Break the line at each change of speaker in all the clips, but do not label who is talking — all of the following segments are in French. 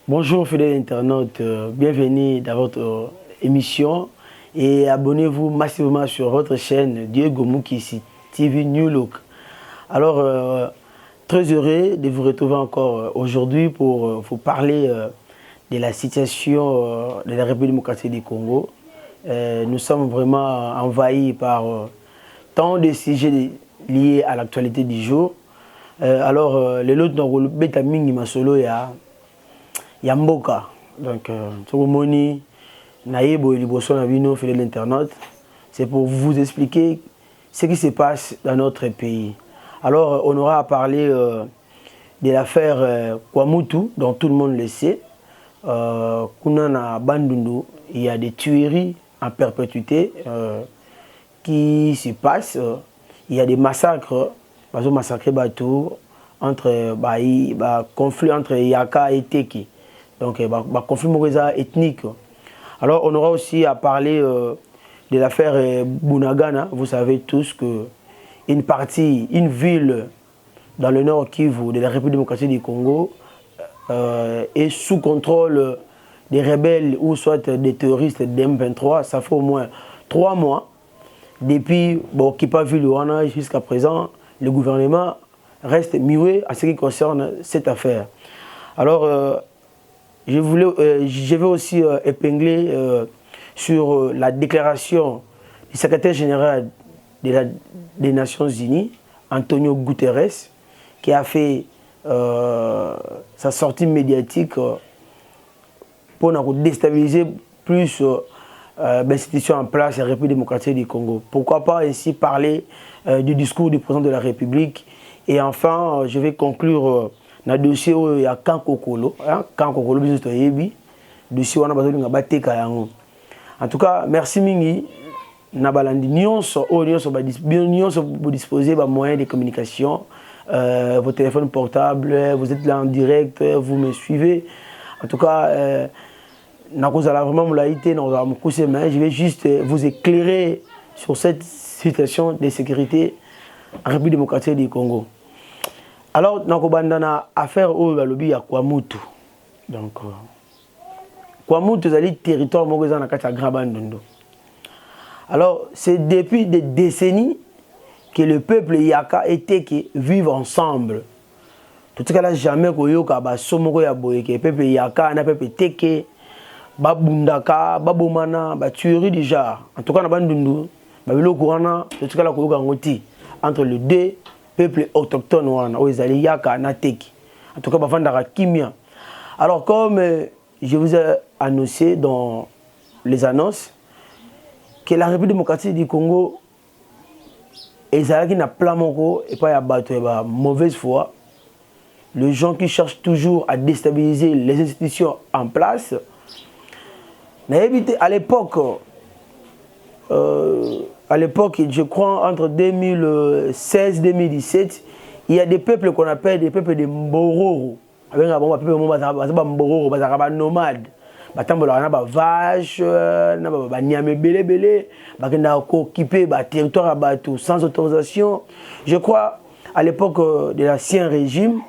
Bonjour fidèles internautes, bienvenue dans votre émission et abonnez-vous massivement sur votre chaîne Diego Mukisi TV New Look. Alors, très heureux de vous retrouver encore aujourd'hui pour vous parler de la situation de la République démocratique du Congo. Nous sommes vraiment envahis par tant de sujets liés à l'actualité du jour. Alors, le lot de Betamingi Masolo Yamboka. Donc, Tsogomoni, Naïbo et Liboso Navino, fait de l'internaute. C'est pour vous expliquer ce qui se passe dans notre pays. Alors, on aura à parler de l'affaire Kwamutu, dont tout le monde le sait. Kunana Bandundu, il y a des tueries en perpétuité qui se passent. Il y a des massacres, massacrés Batou, entre conflit entre Yaka et Teki. Donc, conflit ethnique. Alors, on aura aussi à parler de l'affaire Bunagana. Vous savez tous que une ville dans le nord Kivu de la République démocratique du Congo est sous contrôle des rebelles ou soit des terroristes d'M23. Ça fait au moins 3 mois. Depuis Kipa Ville jusqu'à présent, le gouvernement reste muet à ce qui concerne cette affaire. Alors, je vais aussi épingler sur la déclaration du secrétaire général des Nations Unies, Antonio Guterres, qui a fait sa sortie médiatique pour déstabiliser plus l'institution en place de la République démocratique du Congo. Pourquoi pas ainsi parler du discours du président de la République. Et enfin, je vais conclure dans le dossier où il y a Kankokolo. Kankokolo, dossier où on a battu. En tout cas, merci Mingi. Nabalandi nyonso vous disposez de moyens de communication, vos téléphones portables, vous êtes là en direct, vous me suivez. En tout cas, je vais juste vous éclairer sur cette situation de sécurité en République démocratique du Congo. Alors, nous avons affaire au lobby à Kwamutu. Donc, Kwamutu, c'est le territoire de Grabandundu. Alors, c'est depuis des décennies que le peuple Yaka et Teke vivent ensemble. Tout ce cas, jamais que le peuple Yaka et le peuple Teke, Babundaka, Babomana, tuerie du genre. En tout cas, Bandundu, tout ce cas, entre les deux peuples autochtones, Yaka et Teke. En tout cas, Bafandara Kimia. Alors, comme je vous ai annoncé dans les annonces, que la République démocratique du Congo n'a plan et pas de mauvaise foi. Les gens qui cherchent toujours à déstabiliser les institutions en place. À l'époque, je crois entre 2016 et 2017, il y a des peuples qu'on appelle des peuples de Mbororo. Nomades. Batambola na vache na nyame belé bakenda occuper territoire à bateau sans autorisation. Je crois à l'époque de l'ancien régime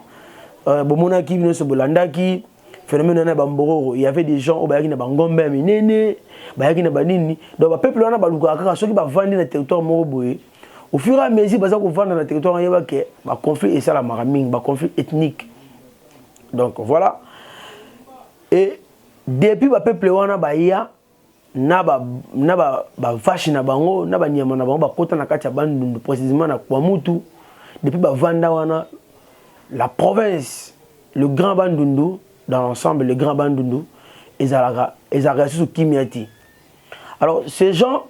bomonaki bino so bolandaki phénomène na bambororo, il y avait des gens au bayaki na bangombe minene bayaki na banini donc ba peuple wana baluka kaka soki ba vandi na territoire moko boye au fur et à mesure baza ko vendre na territoire yeba ke ba conflit et ça la maraming ba conflit ethnique. Donc voilà. Et depuis le peuple wana baya na vache na bango na nyama na bango bakota na kati ya Bandundu précisément na Kwamutu depuis vanda wana la province le grand Bandundu dans l'ensemble le grand Bandundu ezalaka sous Kimiati. Alors ces gens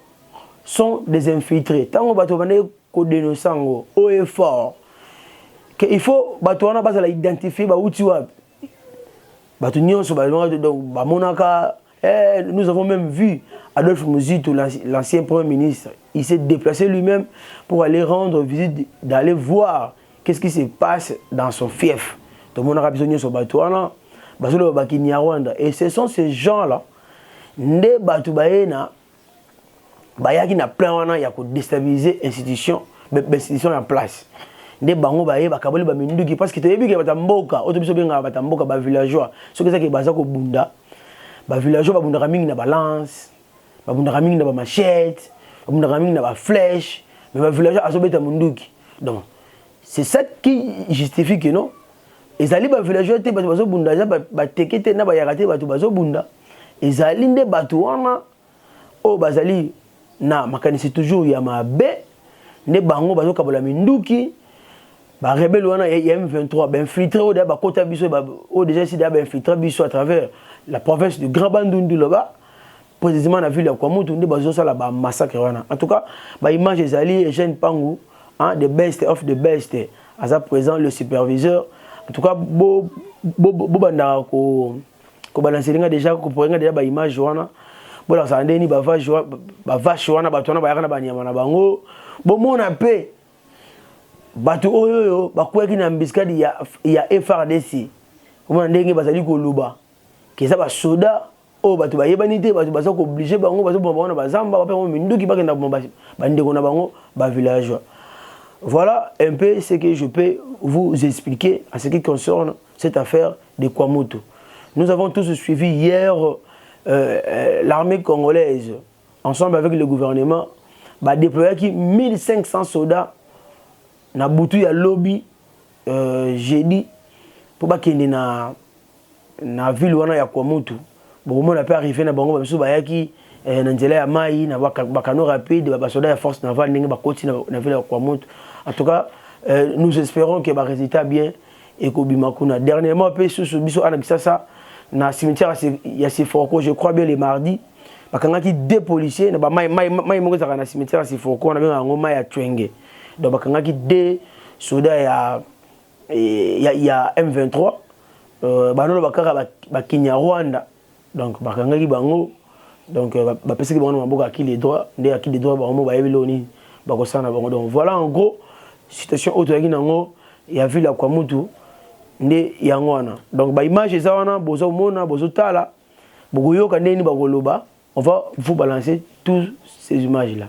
sont des infiltrés. Tango bato bande ko dénoncer ngo au effort que il faut bato wana basa la identifier ba uti wapi. Nous avons même vu Adolphe Muzitu, l'ancien Premier ministre, il s'est déplacé lui-même pour aller rendre visite, d'aller voir qu'est-ce qui se passe dans son fief. Et ce sont ces gens-là, qui ont déstabilisé l'institution en place. nde bango baye bakaboli ba minduki parce que toyebi ke batamboka oto biso benga batamboka ba villageois soki ça ke baza ko bunda ba villageois ba bunda mingi na balance ba bunda mingi na ba machette ba bunda mingi na ba flèche mais ba villageois azobeta munduki donc c'est ça qui justifie que non ezali ba villageois te bato bazobunda za ba tekete na ba yakate bato bazobunda ezali nde bato wana o bazali na makanisi toujours ya mabe ne bango bazokabola minduki ba rebelle wana ya M23 ba infiltré o da ba kota biso ba o déjà si da ba infiltré biso à travers la province de Grand Bandundu là-bas précisément na ville ya Kwamutu nde bazo sala ba massacre wana en tout cas ba image ezali Eugène Pangu hein the best of the best à présent le superviseur en tout cas bo banda ko balancer déjà ko poinga déjà ba image wana bo la sandeni ba vache wana ba tona ba yakana ba nyama na bango bo mona pe batu oyo bakweki na mbiskadi ya FRDC kuma ndenge bazali ko luba keza ba soda o batu bayebani te batu baza ko obliger bango bazo bomba na bazamba ba pe minduki bakenda bomba bandeko na bango ba villageois. Voilà un peu ce que je peux vous expliquer en ce qui concerne cette affaire de Kwamutu. Nous avons tous suivi hier l'armée congolaise, ensemble avec le gouvernement, a déployé 1500 soldats dans Boutou ya lobby jeudi pour bakende na ville wana ya Kwamutu. Bon, on a pu arriver na bango babiso bayaki na nzela ya mai na bakano rapide ba soldats ya force navale ndenge bakoti na ville ya Kwamutu. En tout cas, nous espérons que le résultat bien et que Bimakuna. Dernièrement, biso anabisasa na cimetière ya Sifoko, je crois bien les mardis, bakanga ki deux policiers na ba mai mongo za na cimetière ya Sifoko na benga ngoma ya Twenge. Donc bakanga ki deux soldats ya M23 banono bakaka ba Kinyarwanda. Donc bakanga ki bango donc ba pesa ki bango maboka ki les droits, ndé ki les droits ba mo ba yebeloni ba ko sana bango. Donc voilà en gros situation autoyaki nango ya ville ya Kwamutu nde yango wana donc ba image eza wana bozo mona bozo tala bokoyoka ndeni bakoloba on va vous balancer toutes ces images là.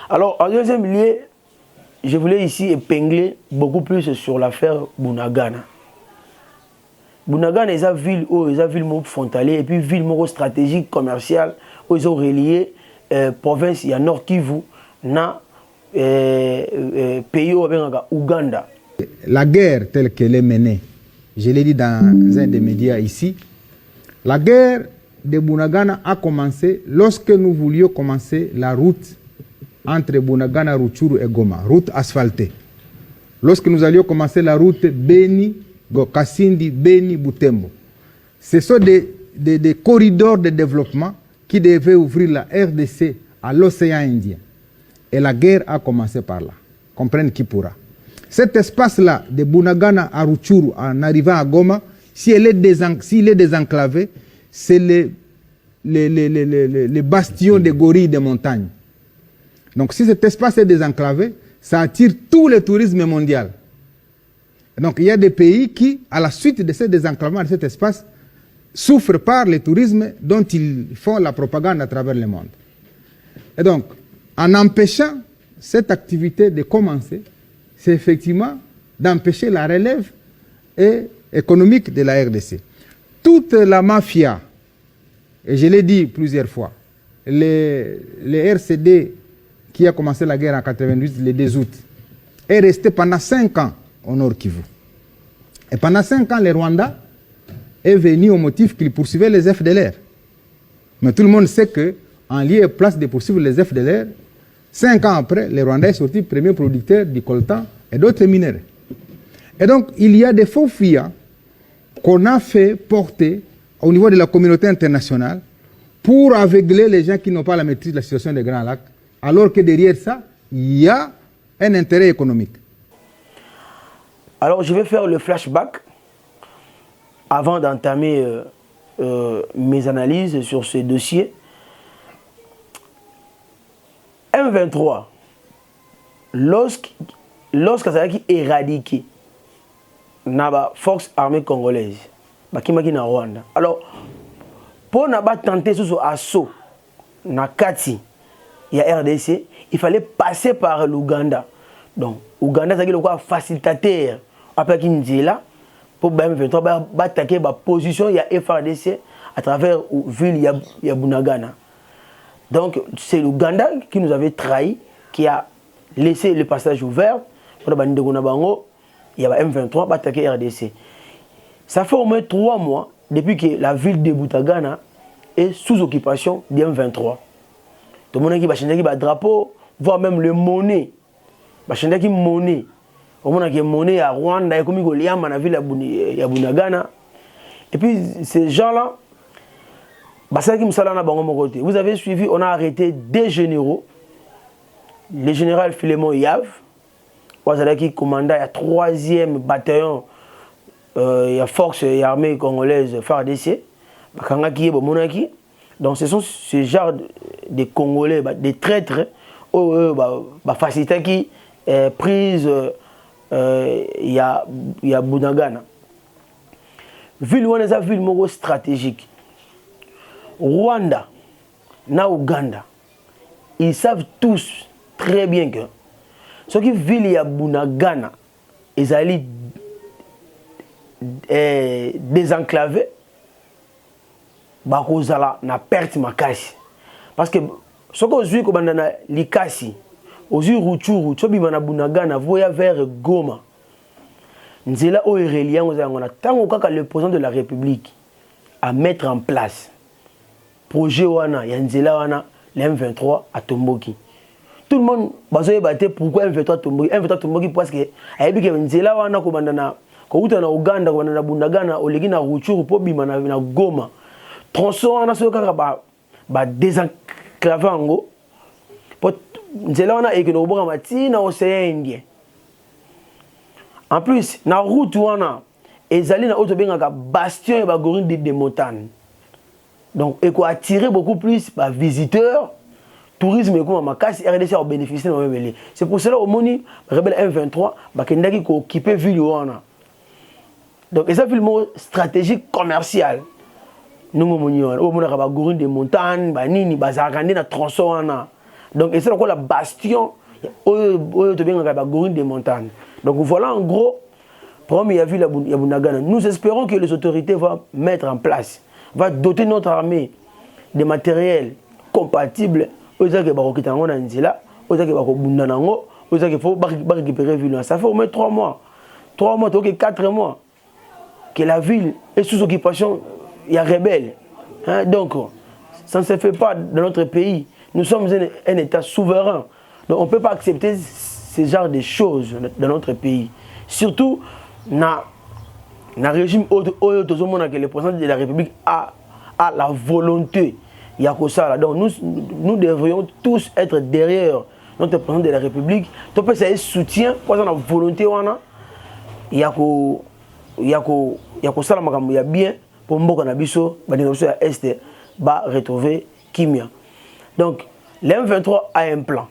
Alors en deuxième lieu je voulais ici épingler beaucoup plus sur l'affaire Bunagana. Bunagana est une ville frontalière et puis ville stratégique commerciale où ils ont relié province ya Nord Kivu na pays au Ouganda.
La guerre telle qu'elle est menée, je l'ai dit dans un des médias ici, la guerre de Bunagana a commencé lorsque nous voulions commencer la route entre Bunagana, Rutshuru et Goma, route asphaltée. Lorsque nous allions commencer la route Beni, Kasindi, Beni, Butembo. Ce sont des corridors de développement qui devaient ouvrir la RDC à l'océan Indien. Et la guerre a commencé par là. Comprenne qui pourra. Cet espace-là, de Bunagana à Rutshuru, en arrivant à Goma, s'il est désenclavé, c'est les bastions des gorilles des montagnes. Donc si cet espace est désenclavé, ça attire tout le tourisme mondial. Donc il y a des pays qui, à la suite de ce désenclavement de cet espace, souffrent par le tourisme dont ils font la propagande à travers le monde. Et donc, en empêchant cette activité de commencer, c'est effectivement d'empêcher la relève économique de la RDC. Toute la mafia, et je l'ai dit plusieurs fois, les RCD qui a commencé la guerre en 88, le 2 août, est resté pendant 5 ans au Nord Kivu. Et pendant 5 ans, le Rwanda est venu au motif qu'il poursuivait les FDLR. Mais tout le monde sait qu'en lieu et place de poursuivre les FDLR, 5 ans après, le Rwanda est sorti premier producteur du coltan et d'autres minéraux. Et donc, il y a des faux fuyants qu'on a fait porter au niveau de la communauté internationale pour aveugler les gens qui n'ont pas la maîtrise de la situation des Grands Lacs, alors que derrière ça, il y a un intérêt économique.
Alors, je vais faire le flashback avant d'entamer mes analyses sur ce dossier. M23, lorsque ça a été éradiqué, la force armée congolaise, bakimaki na Rwanda. Alors, pour ne pas tenter ce assaut na Kati, il y a RDC, il fallait passer par l'Ouganda. Donc, Ouganda, c'est un facilitateur. Après qu'il dit là, pour M23, attaquer la position, il y a FRDC à travers la ville, il y a Bunagana. Donc, c'est l'Ouganda qui nous avait trahi, qui a laissé le passage ouvert. Pour il y a M23 qui attaquer RDC. Ça fait au moins 3 mois depuis que la ville de Bunagana est sous occupation du M23. Tout le monde qui va changer le drapeau, voire même le monnaie. Va changer le monnaie. Au monde qui est monnaie à Rwanda, et comme il y a la ville de Bunagana. Et puis ces gens-là, vous avez suivi, on a arrêté 2 généraux. Le général Philémon Yav, qui commandait le 3e bataillon de force et armée congolaise FARDC. Donc ce sont ce genre de Congolais, des traîtres, qui facilitent qui prise il y a Bunagana. Ville où on est une ville stratégique. Rwanda, na Ouganda, ils savent tous très bien que ce qui ville ya Bunagana, ils allaient désenclaver, bakozala na perte makasi. Parce que ce que vous avez na likasi, ozu Ruchuru, tsobi na Bunagana, voya vers Goma. Nzela o reliant aux angona tango kaka le président de la République à mettre en place projet wana ya nzela wana le M23 à Tomboki. Tout le monde bazoye baté pourquoi M23 Tomboki? M23 Tomboki parce que ayebi ke nzela wana ko bandana ko uta na Uganda ko bandana Bunagana olegi na Ruchuru po bima na Goma. Tronçon wana so kaka ba désenclaver ngo po nzela wana ekino boka matina océan Indien. En plus, na route wana ezali na auto bengaka bastion et bagorine de montagne. Donc, il faut attirer beaucoup plus de visiteurs, tourisme et comme makasi RDC a bénéficié de même. C'est pour cela au Moni, rebelle M23, bakendaki ko occuper ville wana. Donc, et ça film stratégique commercial. Nous moni wana, au mona ka bagorine de montagne, banini bazakande na tronçon wana. Donc, et c'est encore la bastion auto bengaka bagorine de montagne. Donc voilà en gros, premier a vu la Bunagana. Nous espérons que les autorités vont mettre en place, vont doter notre armée de matériel compatible aux gens qui vont récupérer la ville. Ça fait au moins 3 mois. 3 mois, 4 mois que la ville est sous occupation, il y a rebelles. Hein? Donc, ça ne se fait pas dans notre pays. Nous sommes un État souverain. Donc on ne peut pas accepter ce genre de choses dans notre pays. Surtout, dans le régime que le président de la République a la volonté. Donc nous devrions tous être derrière notre président de la République. Tu peux essayer soutien pour la volonté. Il y a ça bien pour Est retrouver Kimia. Donc, l'M23 a un plan.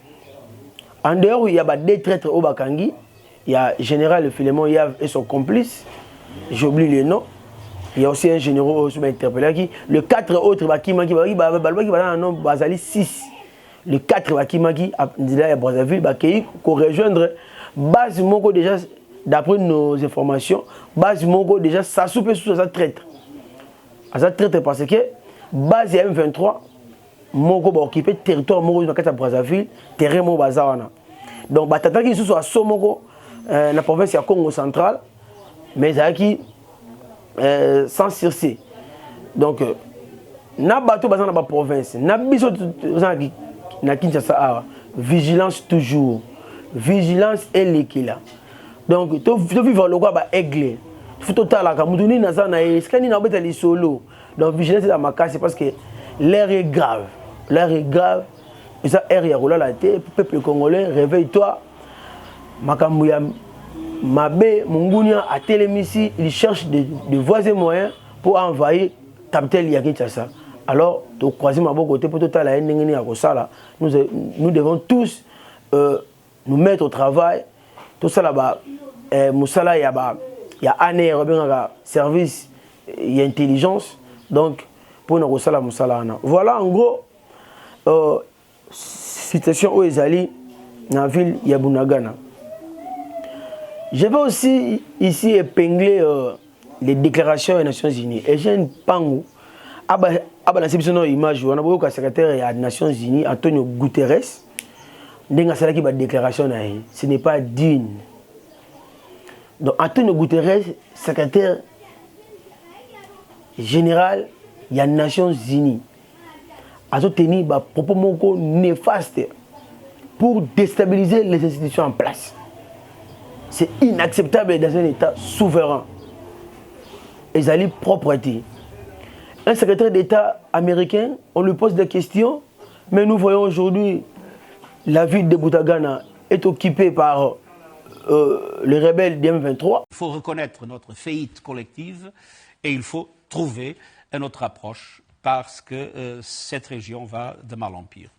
En dehors, il y a des traîtres au Bakangi. Il y a le général Philémon Yav et son complice. J'oublie les noms. Il y a aussi un général qui m'a interpellé. Le 4 autres, qui 6. Le 4 qui m'a dit à Brazzaville, qui rejoindre base Moko déjà, d'après nos informations, base Moko déjà, ça soupe sous sa traître. Ça traître parce que base M23, Moko va occuper le territoire Moko de Brazzaville, terrain Moko Bazawana. Donc, Batata qui sont à Somoko, dans la province de Congo central, mais qui sans Circé. Donc, na bateau dans la province, na biso na Kinshasa, vigilance toujours, vigilance et l'équilibre. Donc, tu vivre le quoi ba aigle, faut total la kamuduni na za na eskani na beta li solo. Donc, vigilance c'est ma casse parce que l'air est grave. L'air est grave. Et ça, l'air est roulé la tête. Peuple congolais, réveille-toi. Makamouya Mabé, Mungunia, à Télémissi, il cherche de voies et moyens pour envahir Capitaine Yakinshasa. Alors, tu croises ma bon côté pour tout à l'heure, nous devons tous nous mettre au travail. Tout ça là-bas, Moussala, il y a année, service, il y a intelligence. Donc, pour nous, voilà en gros, situation où ils allaient dans la ville de Bunagana. Je vais aussi ici épingler les déclarations des Nations Unies. Et j'ai une pango. La image, on a beaucoup de secrétaire des Nations Unies, Antonio Guterres. Déclaration, ce n'est pas digne. Donc Antonio Guterres, secrétaire général des Nations Unies, a tenu des propos néfastes pour déstabiliser les institutions en place. C'est inacceptable dans un État souverain. Ils allaient propreté. Un secrétaire d'État américain, on lui pose des questions, mais nous voyons aujourd'hui la ville de Boutagana est occupée par les rebelles du M23.
Il faut reconnaître notre faillite collective et il faut trouver une autre approche parce que cette région va de mal en pire.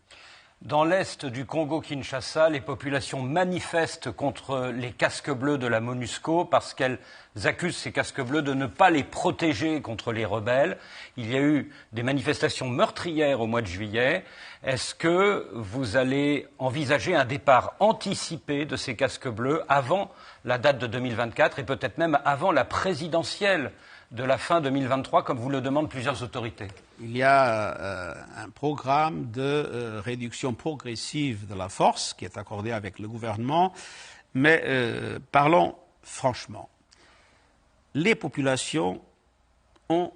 Dans l'est du Congo-Kinshasa, les populations manifestent contre les casques bleus de la MONUSCO parce qu'elles accusent ces casques bleus de ne pas les protéger contre les rebelles. Il y a eu des manifestations meurtrières au mois de juillet. Est-ce que vous allez envisager un départ anticipé de ces casques bleus avant la date de 2024 et peut-être même avant la présidentielle de la fin 2023, comme vous le demandent plusieurs autorités?
Il y a un programme de réduction progressive de la force qui est accordé avec le gouvernement, mais parlons franchement. Les populations ont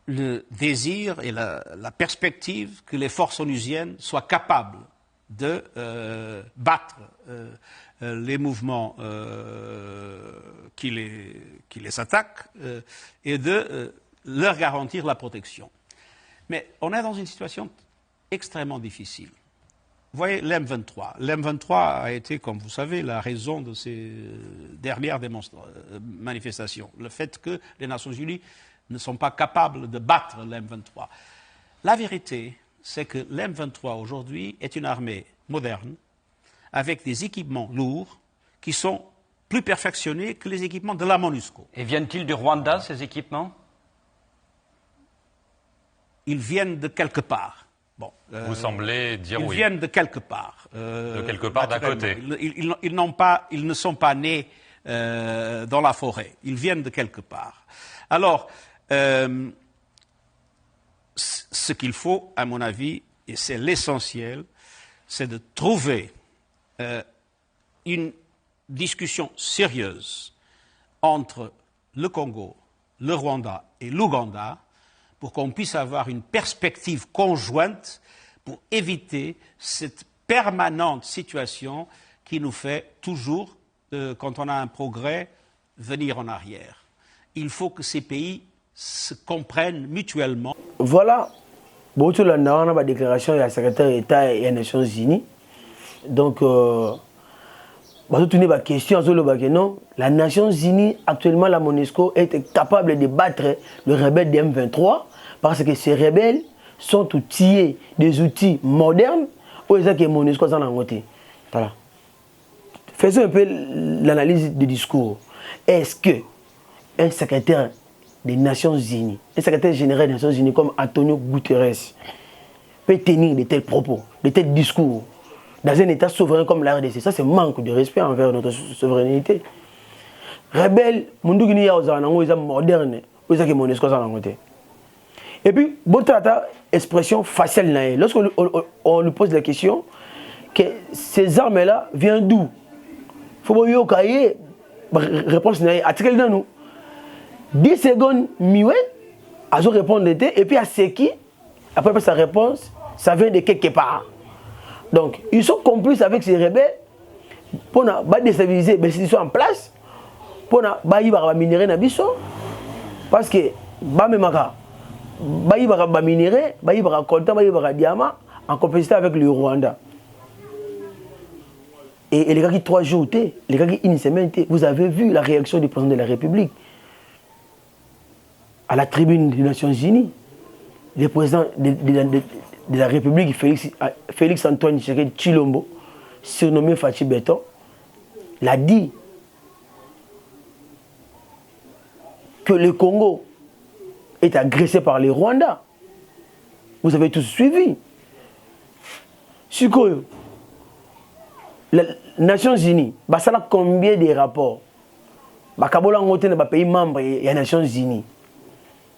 le désir et la perspective que les forces onusiennes soient capables de battre les mouvements qui les attaquent et de leur garantir la protection. Mais on est dans une situation extrêmement difficile. Vous voyez, l'M23. L'M23 a été, comme vous savez, la raison de ces dernières manifestations. Le fait que les Nations Unies ne sont pas capables de battre l'M23. La vérité, c'est que l'M23 aujourd'hui est une armée moderne, avec des équipements lourds qui sont plus perfectionnés que les équipements de la MONUSCO.
Et viennent-ils du Rwanda, ces équipements?
Ils viennent de quelque part. Bon,
vous semblez dire
ils
oui.
Ils viennent de quelque part.
De quelque part d'à côté.
Ils ne sont pas nés dans la forêt. Ils viennent de quelque part. Alors, ce qu'il faut, à mon avis, et c'est l'essentiel, c'est de trouver une discussion sérieuse entre le Congo, le Rwanda et l'Ouganda pour qu'on puisse avoir une perspective conjointe pour éviter cette permanente situation qui nous fait toujours, quand on a un progrès, venir en arrière. Il faut que ces pays se comprennent mutuellement.
Voilà, on a la déclaration du secrétaire d'État et des Nations Unies. Donc, la question, non, la Nations Unies, actuellement, la MONUSCO, est capable de battre le rebelle du M23 parce que ces rebelles sont outillés des outils modernes où ils ont que MONUSCO sont en côté. Voilà. Faisons un peu l'analyse du discours. Est-ce que un secrétaire des Nations Unies, un secrétaire général des Nations Unies comme Antonio Guterres peut tenir de tels propos, de tels discours dans un État souverain comme la RDC? Ça, c'est manque de respect envers notre souveraineté. Rebelle, Mundugini Yaozana, ils sont modernes, ils sont que MONUSCO sont en côté. Et puis, Botrata, expression faciale, lorsqu'on lui pose la question, que ces armes-là viennent d'où? Il faut que réponse article dans nous. 10 secondes, mieux, à répondre et puis à ce qui, après sa réponse, ça vient de quelque part. Donc, ils sont complices avec ces rebelles pour déstabiliser les institutions en place, pour minérer na biso, parce que minérer, coltan, diamant en complicité avec le Rwanda. Et les gars qui 3 jours, les gars qui une semaine, vous avez vu la réaction du président de la République à la tribune des Nations Unies. Le président de la République, Félix Antoine Tshisekedi Tshilombo, surnommé Fachi Beton, l'a dit que le Congo est agressé par les Rwandais. Vous avez tous suivi. Sukoyo. Les Nations Unies, ça a combien de rapports? Bakabola ngote na pays membres des Nations Unies.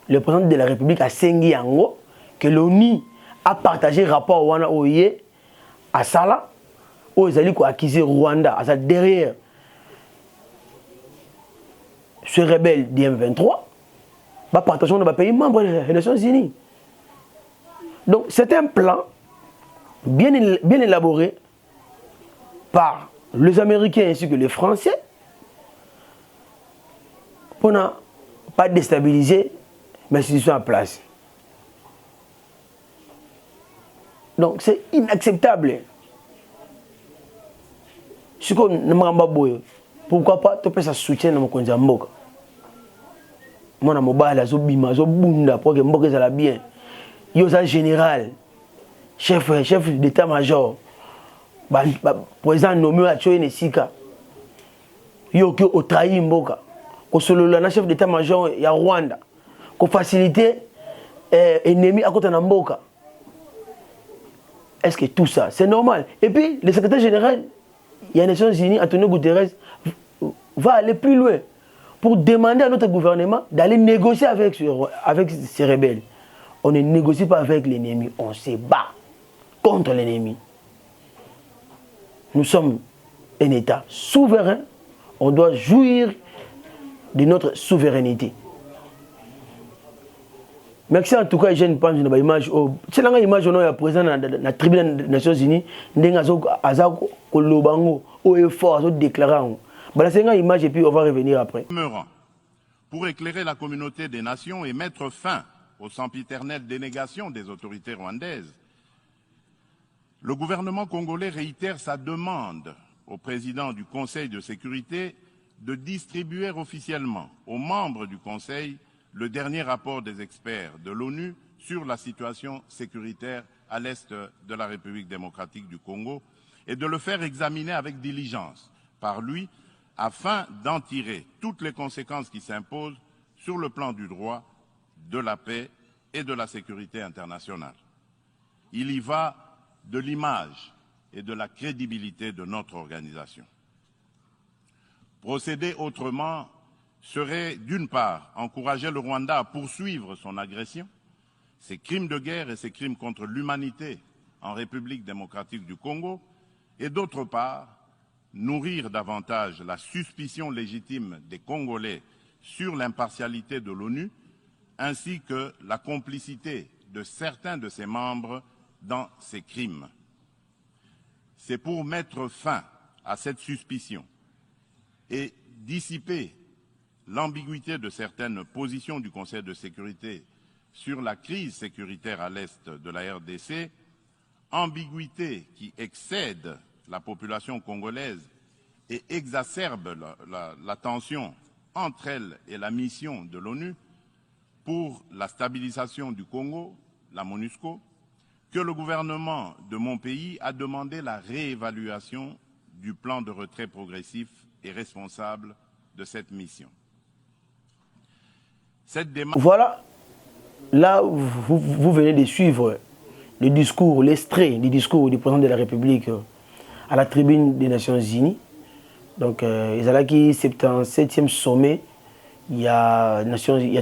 Le président de la République a sengi yango que l'ONU a partagé rapport wana oye à Sala où ils allaient accuser Rwanda à derrière ce rebelle du M23. Bah partageons dans les pays membres des Nations Unies. Donc c'est un plan bien élaboré par les Américains ainsi que les Français pour ne pas déstabiliser l'institution en place. Donc c'est inacceptable. Pourquoi pas tu peux ça soutien dans mon konza mboka. Moi na mobile azo bima azo bunda pour que mboka ça la bien. Yo ça général, chef d'état-major. Président nommé à Choye Nesika. Yo qui au trahi mboka. Ko solo la chef d'état-major ya Rwanda. Ko faciliter ennemi à côté na mboka. Est-ce que tout ça c'est normal? Et puis le secrétaire général il y a les Nations Unies, Antonio Guterres va aller plus loin pour demander à notre gouvernement d'aller négocier avec ces rebelles. On ne négocie pas avec l'ennemi, on se bat contre l'ennemi. Nous sommes un État souverain, on doit jouir de notre souveraineté. Merci en tout cas, je ne pense que l'image. C'est l'image où on est présent dans la tribune des Nations Unies. Azako Kolobango, au effort, au déclarant. C'est une image et puis on va revenir après.
Pour éclairer la communauté des nations et mettre fin aux sempiternelles dénégations des autorités rwandaises, le gouvernement congolais réitère sa demande au président du Conseil de sécurité de distribuer officiellement aux membres du Conseil le dernier rapport des experts de l'ONU sur la situation sécuritaire à l'est de la République démocratique du Congo et de le faire examiner avec diligence par lui afin d'en tirer toutes les conséquences qui s'imposent sur le plan du droit, de la paix et de la sécurité internationale. Il y va de l'image et de la crédibilité de notre organisation. Procéder autrement serait d'une part encourager le Rwanda à poursuivre son agression, ses crimes de guerre et ses crimes contre l'humanité en République démocratique du Congo, et d'autre part nourrir davantage la suspicion légitime des Congolais sur l'impartialité de l'ONU, ainsi que la complicité de certains de ses membres dans ces crimes. C'est pour mettre fin à cette suspicion et dissiper l'ambiguïté de certaines positions du Conseil de sécurité sur la crise sécuritaire à l'est de la RDC, ambiguïté qui excède la population congolaise et exacerbe la tension entre elle et la mission de l'ONU pour la stabilisation du Congo, la MONUSCO, que le gouvernement de mon pays a demandé la réévaluation du plan de retrait progressif et responsable de cette mission.
Voilà, là vous venez de suivre le discours, l'extrait du discours du président de la République à la tribune des Nations Unies. Donc, il y a qui 77e sommet, il y a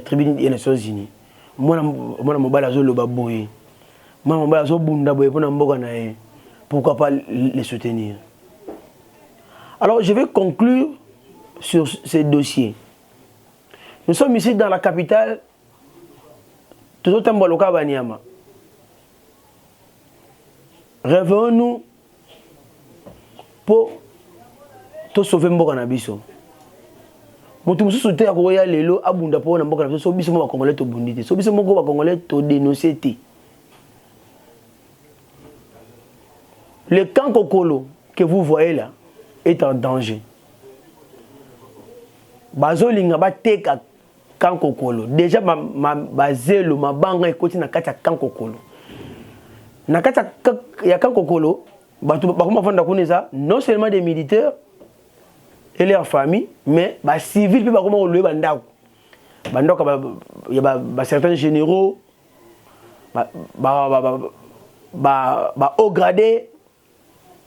tribune des Nations Unies. Moi, pourquoi pas les soutenir? Alors, je vais conclure sur ces dossiers. Nous sommes ici dans la capitale, Tozotamboaloka Banyama. Revenons-nous pour sauver Mboka na biso. Mutu mususu te akoya lelo abunda po na Mboka na biso so biso mo ba Congolais to bundite. So biso moko ba Congolais to dénoncer te. Le camp Kokolo que vous voyez là est en danger. Bazolinga ba teka camp Kokolo. Déjà bazelo mabanga ekoti na kati ya camp Kokolo. Na kati ya camp Kokolo, batu bakoma vanda kuneza non seulement des militaires et leurs familles, mais les civils, il y a certains généraux, hauts gradés,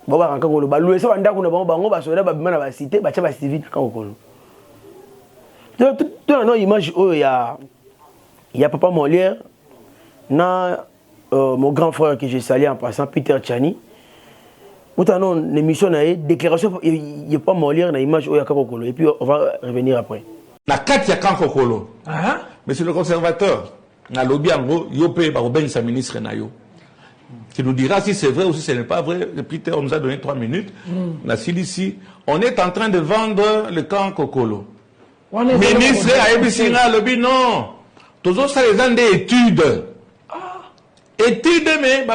baba ranka kolo ba louer ça banda kuna bango ba soda ba bimana ba cité ba tia ba civil ka kolo tout non image oh il y a papa Molière na mon grand frère que j'ai salué en passant Peter Tchani autant l'émission na déclaration il y a pas Molière na image oh il y a kolo et puis on va revenir après
na kati ya kanko kolo monsieur le conservateur na lobby ango yo pe ba obengi sa ministre na yo. Tu nous diras si c'est vrai ou si ce n'est pas vrai. Peter nous a donné 3 minutes. La Cilicie, on est en train de vendre le camp Kokolo. Ministre a ABC na lobby non. Toujours ça les des études. Études mais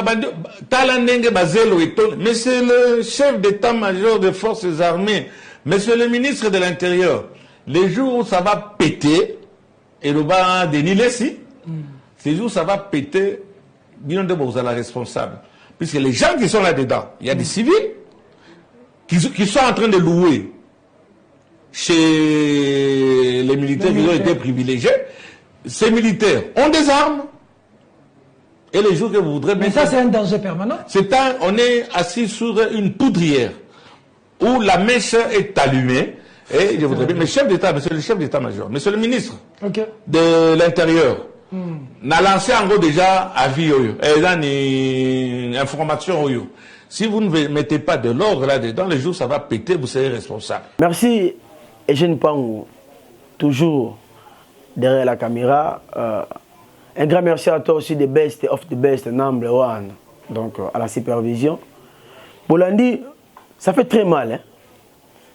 talandenge bazelo etol. Mais c'est le chef d'état-major des forces armées. Monsieur le ministre de l'Intérieur. Les jours où ça va péter et le bas Denis Lessi, ces jours où ça va péter. Vous êtes la responsable. Puisque les gens qui sont là-dedans, il y a des civils qui sont en train de louer chez les militaires qui ont été privilégiés. Ces militaires ont des armes. Et les jours que vous voudrez...
Mais ça, c'est un danger permanent.
On est assis sur une poudrière où la mèche est allumée. Et je voudrais bien... Mais chef d'État, monsieur le chef d'État-major, monsieur le ministre de l'Intérieur, n'a lancé en gros déjà avis et là une information. Si vous ne mettez pas de l'ordre là-dedans, les jours ça va péter, vous serez responsable.
Merci Eugène Pangou, toujours derrière la caméra. Un grand merci à toi aussi, the best of the best, number one, donc à la supervision. Bolandi, ça fait très mal, hein?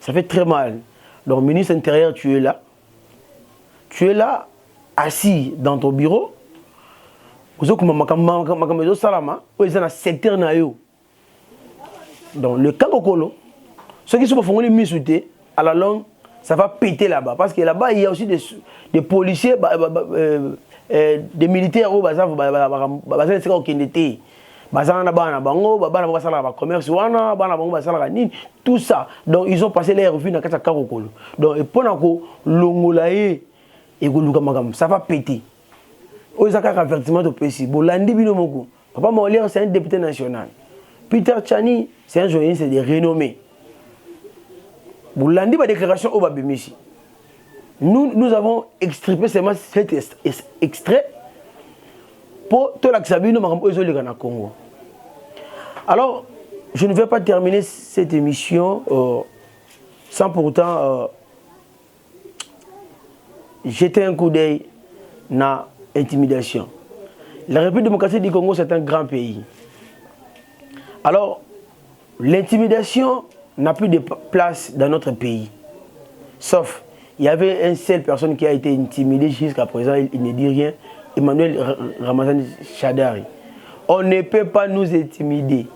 Ça fait très mal. Donc ministre intérieur, tu es là. Tu es là. Assis dans ton bureau, vous avez un salama, vous êtes dans le secteur nayo. Donc le Kakokolo, ceux qui sont font les misoutés, à la longue, ça va péter là-bas. Parce que là-bas, il y a aussi des policiers, des militaires, tout ça. Donc ils ont passé leur vie dans le Kakokolo. Donc ça va péter. Aux avertissement de PC. Bolandi Binomoko. Papa Molière, c'est un député national. Peter Tchani, c'est un journaliste de renommée. Bolandi, ma déclaration au Babimichi. Nous avons extrait seulement cet extrait pour tout l'accabino au Congo. Alors, je ne vais pas terminer cette émission sans pourtant jeter un coup d'œil dans l'intimidation. La République démocratique du Congo, c'est un grand pays. Alors, l'intimidation n'a plus de place dans notre pays. Sauf, il y avait une seule personne qui a été intimidée jusqu'à présent, il ne dit rien, Emmanuel Ramazani Chadari. On ne peut pas nous intimider.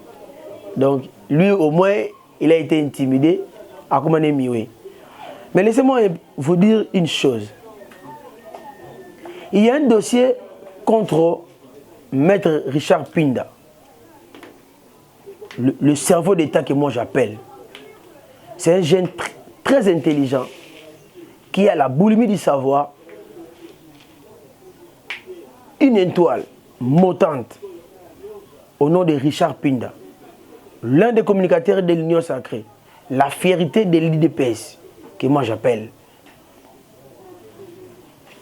Donc, lui, au moins, il a été intimidé à Koumane Miwe. Mais laissez-moi vous dire une chose. Il y a un dossier contre Maître Richard Pinda, le cerveau d'État que moi j'appelle. C'est un jeune très intelligent qui a la boulimie du savoir, une étoile montante au nom de Richard Pinda, l'un des communicateurs de l'Union sacrée, la fierté de l'IDPS que moi j'appelle.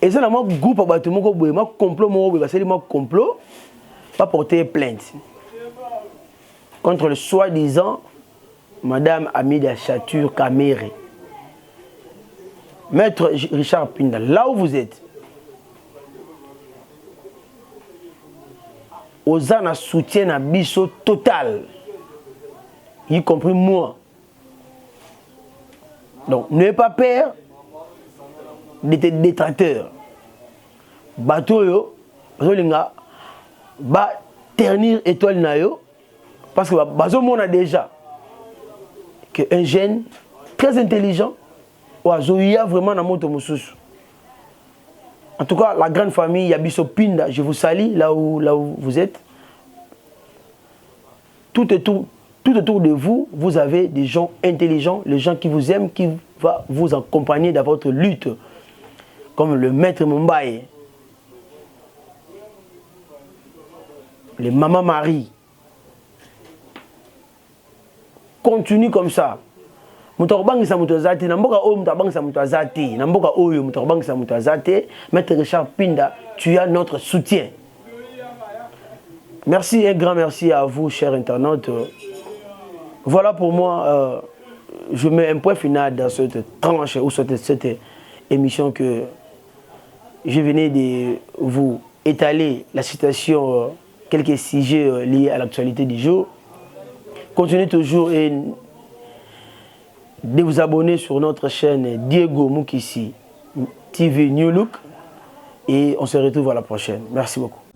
Et ça, moi, groupe à bâtiment, moi, complot, moi, complot, pas porter plainte contre le soi-disant Madame Amida Chatur Kamere. Maître Richard Pinda, là où vous êtes, aux ans soutien à biso total, y compris moi. Donc, n'ayez pas peur des détracteurs. Bateau yo, ba ternir étoile na yo, parce que bazo on a déjà que un jeune très intelligent, il y a vraiment dans moto mususu. En tout cas, la grande famille Yabiso Pinda, je vous salue là où vous êtes. Tout autour de vous, vous avez des gens intelligents, les gens qui vous aiment, qui vont vous accompagner dans votre lutte. Comme le maître Mumbai, les mamans Marie, continue comme ça. Moutarbangisa Moutazati, Namboka O Moutarbangisa Moutazati, Namboka Oyo Moutarbangisa Moutazati, Maître Richard Pinda, tu as notre soutien. Merci, un grand merci à vous, chers internautes. Voilà pour moi, je mets un point final dans cette tranche ou cette émission que je venais de vous étaler la situation, quelques sujets liés à l'actualité du jour. Continuez toujours et de vous abonner sur notre chaîne Diego Mukisi TV New Look et on se retrouve à la prochaine. Merci beaucoup.